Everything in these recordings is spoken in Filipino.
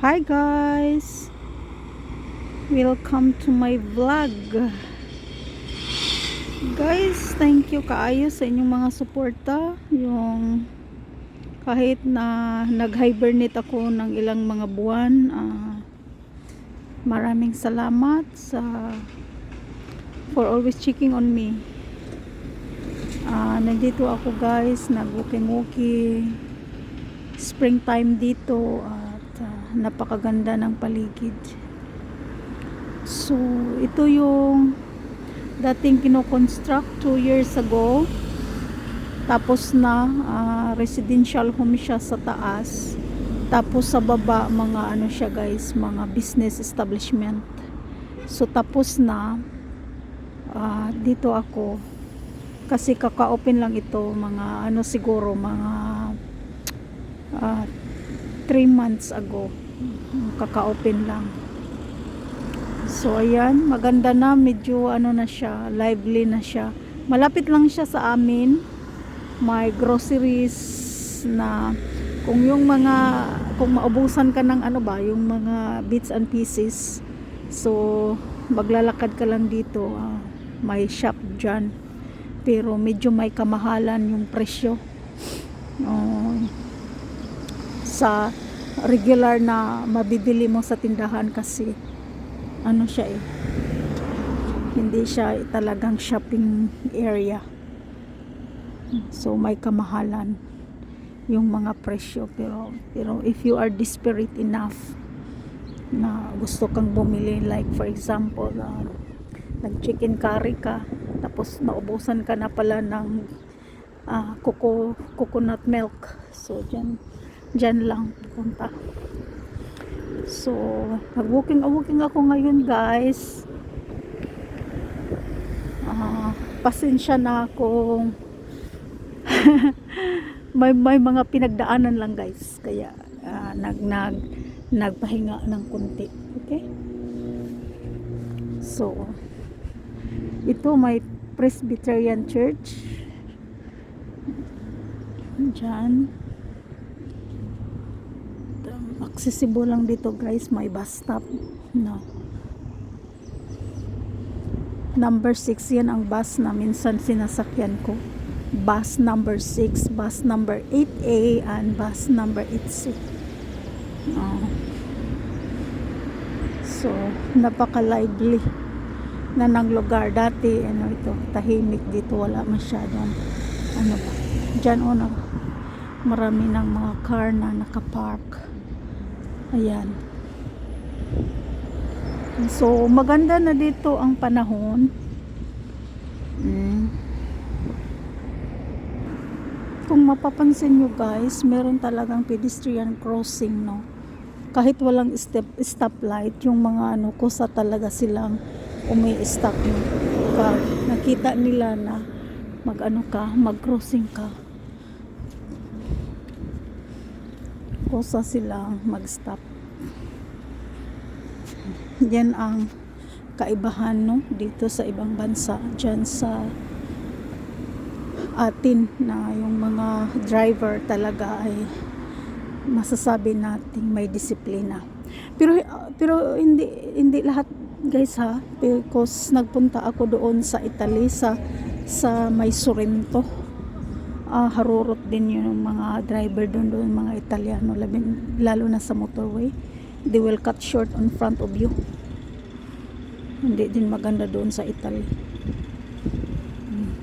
Hi guys! Welcome to my vlog. Guys, thank you kaayo sa inyong mga suporta. Yung kahit na nag-hibernate ako ng ilang mga buwan, maraming salamat for always checking on me. Nandito ako guys, nag-walking-walking. Springtime dito at napakaganda ng paligid. So, ito yung dating kino-construct 2 years ago. Tapos na residential home siya sa taas. Tapos sa baba mga ano siya guys, mga business establishment. So tapos na dito ako kasi kaka-open lang ito mga ano siguro mga 3 months ago. Kaka-open lang. So ayan, maganda na, medyo ano na siya, lively na siya. Malapit lang siya sa amin. May groceries na kung maubusan ka ng ano ba, yung mga bits and pieces. So maglalakad ka lang dito, may shop dyan. Pero medyo may kamahalan yung presyo. Sa regular na mabibili mo sa tindahan kasi ano siya hindi siya talagang shopping area, so may kamahalan yung mga presyo, pero if you are desperate enough na gusto kang bumili, like for example nag chicken curry ka tapos naubusan ka na pala ng coconut milk, so dyan lang punta. So nag-walking ako ngayon guys. Pasensya na kung may mga pinagdaanan lang guys, kaya nagpahinga ng kunti. Okay, so ito may Presbyterian Church dyan. Accessible lang dito guys, may bus stop no. Number 6 yan ang bus na minsan sinasakyan ko. Bus number 6, bus number 8A, and bus number 8C. So napaka-lively na ng lugar. Dati ano ito, tahimik dito, wala masyadong ano ba. Diyan marami ng mga car na nakapark. Ayan. So maganda na dito ang panahon. Kung mapapansin nyo guys, meron talagang pedestrian crossing, no? Kahit walang stoplight, yung mga ano kusa talaga silang umi-stop, no? Nakita nila na mag-crossing ka, kusa silang mag-stop. Yan ang kaibahan, no, dito sa ibang bansa. Dyan sa atin na yung mga driver talaga ay masasabi nating may disiplina. Pero hindi lahat guys ha, because nagpunta ako doon sa Italy, sa may Sorrento. Harurot din yung mga driver doon mga Italiano, lalo na sa motorway. They will cut short on front of you. Hindi din maganda doon sa Italy.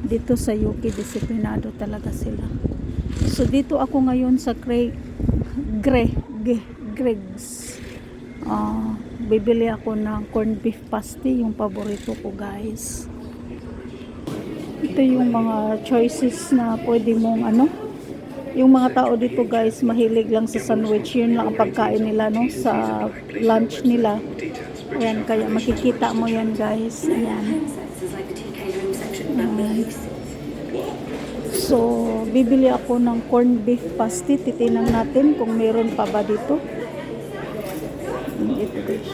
Dito sa UK, disiplinado talaga sila. So dito ako ngayon sa Greg's. Bibili ako ng corned beef pasty, yung paborito ko guys. Ito yung mga choices na pwede mong yung mga tao dito guys, mahilig lang sa sandwich. Yun lang ang pagkain nila, no, sa lunch nila. Ayan, kaya makikita mo yan guys. Ayan. So bibili ako ng corned beef pasty. Titingnan natin kung meron pa ba dito. Ito guys.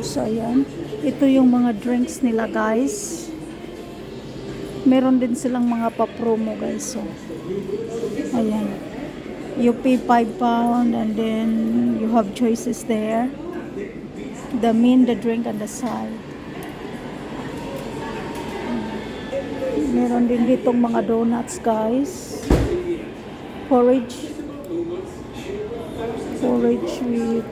So, ayan. Ito yung mga drinks nila, guys. Meron din silang mga pa-promo, guys. So, ayan. You pay 5 pound and then you have choices there. The main, the drink, and the side. Meron din ditong mga donuts, guys. Porridge with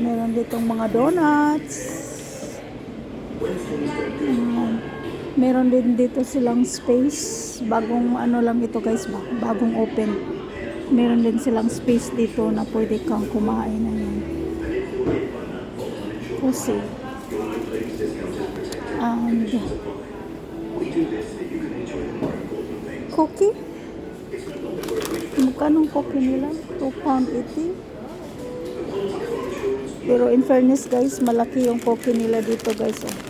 meron ditong mga donuts. Meron din dito silang space. Bagong ano lang ito, guys, bagong open. Meron din silang space dito na pwede kang kumain. Ayan. Kasi and cookie. Magkano ang cookie nila? 2 pound 80. Pero in fairness, guys, malaki yung cookie nila dito, guys. Oh.